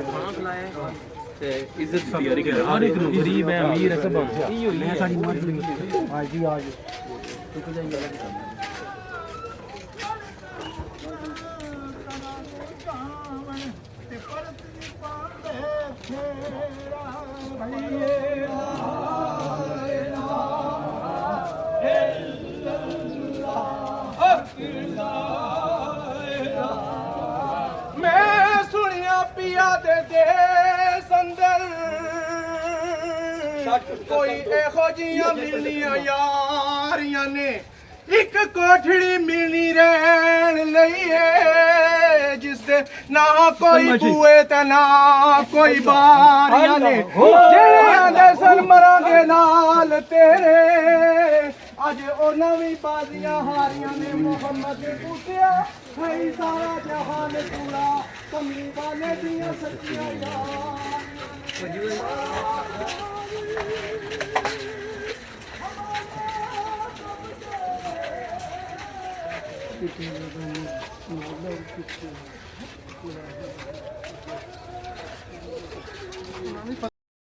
खाना खिलाया ते इज्जत तैयारी कर हर एक नु गरीब है अमीर है सब मैं सारी मर्जी आज जी आज रुक जाएंगे मैं सुनिया पिया दे देस अंदर कोई एहो जियां मिलनियां यारियां ने एक कोठड़ी मिलनी रहन लईए जिसदे ना कोई बूए ते ना कोई बारियां ने जेड़े आंदे सन मरांगे नाल तेरे अज ओ नवी बाजियां हारियां ने मोहम्मद ने पूछया है सारा जहान पूरा कमली वाले दियां सच्चियां यार